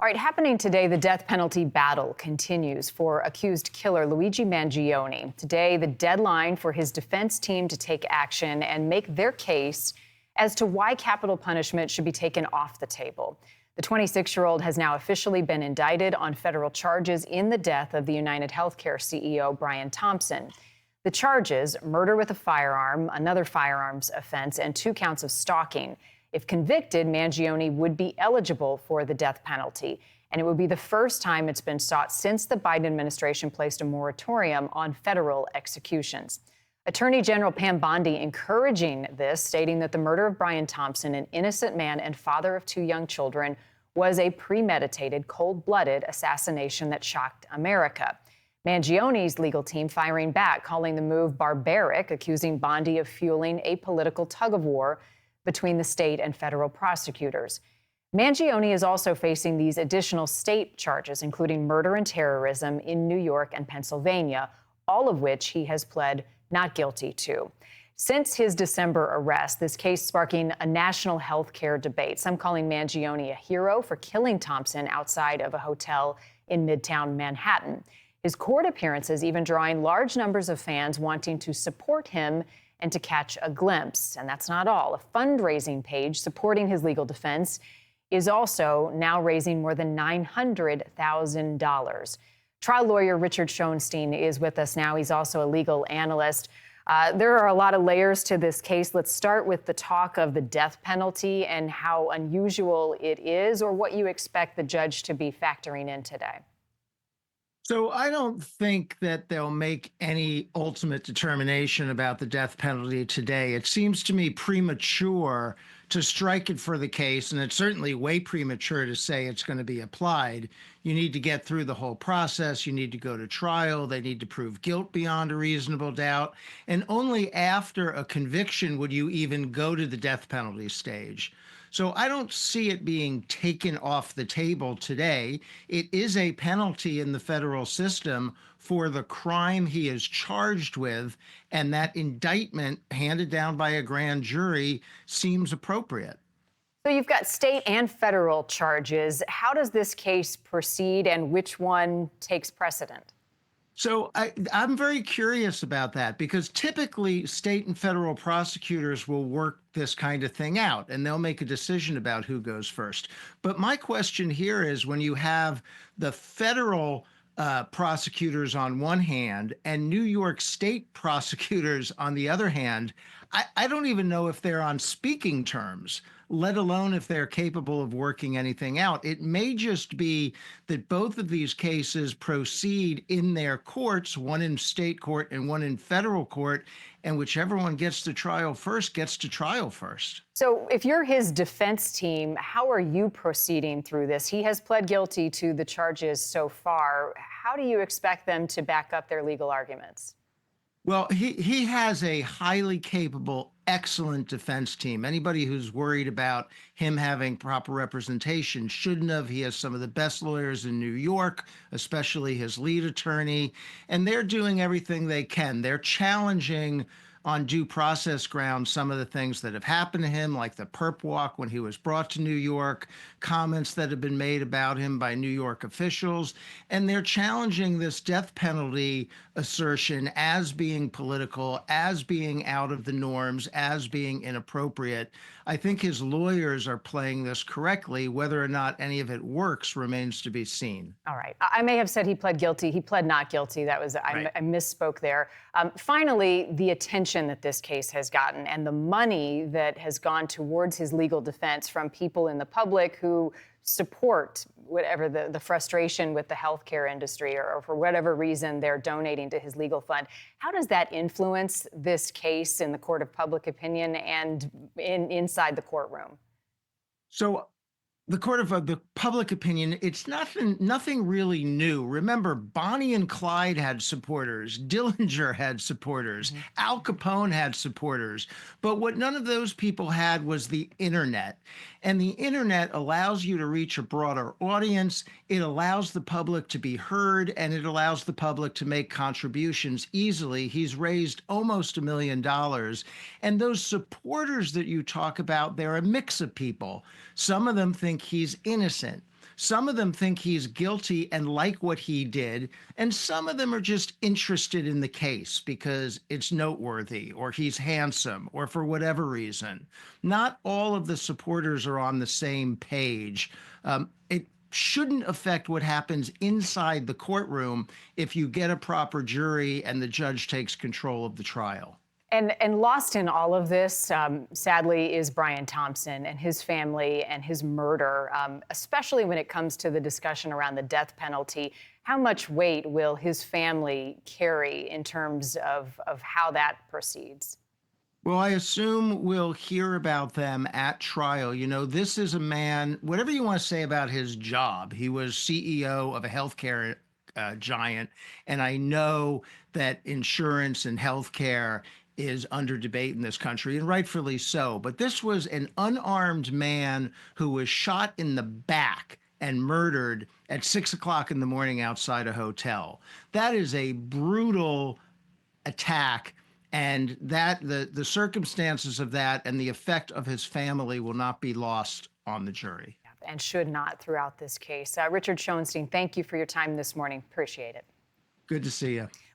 All right, happening today, the death penalty battle continues for accused killer Luigi Mangione. Today, the deadline for his defense team to take action and make their case as to why capital punishment should be taken off the table. The 26-year-old has now officially been indicted on federal charges in the death of the United Healthcare CEO, Brian Thompson. The charges, murder with a firearm, another firearms offense, and 2 counts of stalking. If convicted, Mangione would be eligible for the death penalty, and it would be the first time it's been sought since the Biden administration placed a moratorium on federal executions. Attorney General Pam Bondi encouraging this, stating that the murder of Brian Thompson, an innocent man and father of 2 young children, was a premeditated, cold-blooded assassination that shocked America. Mangione's legal team firing back, calling the move barbaric, accusing Bondi of fueling a political tug-of-war between the state and federal prosecutors. Mangione is also facing these additional state charges, including murder and terrorism in New York and Pennsylvania, all of which he has pled not guilty to. Since his December arrest, this case sparking a national health care debate, some calling Mangione a hero for killing Thompson outside of a hotel in Midtown Manhattan. His court appearances even drawing large numbers of fans wanting to support him and to catch a glimpse. And that's not all. A fundraising page supporting his legal defense is also now raising more than $900,000. Trial lawyer Richard Schoenstein is with us now. He's also a legal analyst. There are a lot of layers to this case. Let's start with the talk of the death penalty and how unusual it is, or what you expect the judge to be factoring in today. So I don't think that they'll make any ultimate determination about the death penalty today. It seems to me premature to strike it for the case, and it's certainly way premature to say it's going to be applied. You need to get through the whole process. You need to go to trial. They need to prove guilt beyond a reasonable doubt. And only after a conviction would you even go to the death penalty stage. So I don't see it being taken off the table today. It is a penalty in the federal system for the crime he is charged with, and that indictment handed down by a grand jury seems appropriate. So you've got state and federal charges. How does this case proceed, and which one takes precedent? So I'm very curious about that, because typically state and federal prosecutors will work this kind of thing out and they'll make a decision about who goes first. But my question here is, when you have the federal prosecutors on one hand and New York state prosecutors on the other hand, I don't even know if they're on speaking terms, let alone if they're capable of working anything out. It may just be that both of these cases proceed in their courts, one in state court and one in federal court, and whichever one gets to trial first gets to trial first. So if you're his defense team, how are you proceeding through this? He has pled guilty to the charges so far. How do you expect them to back up their legal arguments? Well, he has a highly capable, excellent defense team. Anybody who's worried about him having proper representation shouldn't have. He has some of the best lawyers in New York, especially his lead attorney, and they're doing everything they can. They're challenging on due process grounds some of the things that have happened to him, like the perp walk when he was brought to New York, comments that have been made about him by New York officials. And they're challenging this death penalty assertion as being political, as being out of the norms, as being inappropriate. I think his lawyers are playing this correctly. Whether or not any of it works remains to be seen. All right. I may have said he pled guilty. He pled not guilty. That was, Right. I misspoke there. Finally, the attention that this case has gotten and the money that has gone towards his legal defense from people in the public who support whatever the frustration with the healthcare industry, or for whatever reason they're donating to his legal fund. How does that influence this case in the court of public opinion and inside the courtroom? So the court of the public opinion, it's nothing really new. Remember, Bonnie and Clyde had supporters, Dillinger had supporters, Al Capone had supporters, but what none of those people had was the internet. And the internet allows you to reach a broader audience. It allows the public to be heard, and it allows the public to make contributions easily. He's raised almost $1 million. And those supporters that you talk about, they're a mix of people. Some of them think he's innocent. Some of them think he's guilty and like what he did, and some of them are just interested in the case because it's noteworthy or he's handsome or for whatever reason. Not all of the supporters are on the same page. It shouldn't affect what happens inside the courtroom if you get a proper jury and the judge takes control of the trial. And lost in all of this, sadly, is Brian Thompson and his family and his murder, especially when it comes to the discussion around the death penalty. How much weight will his family carry in terms of how that proceeds? Well, I assume we'll hear about them at trial. You know, this is a man, whatever you want to say about his job, he was CEO of a healthcare giant. And I know that insurance and healthcare is under debate in this country, and rightfully so. But this was an unarmed man who was shot in the back and murdered at 6 o'clock in the morning outside a hotel. That is a brutal attack, and that the circumstances of that and the effect of his family will not be lost on the jury. And should not throughout this case. Richard Schoenstein, thank you for your time this morning. Appreciate it. Good to see you.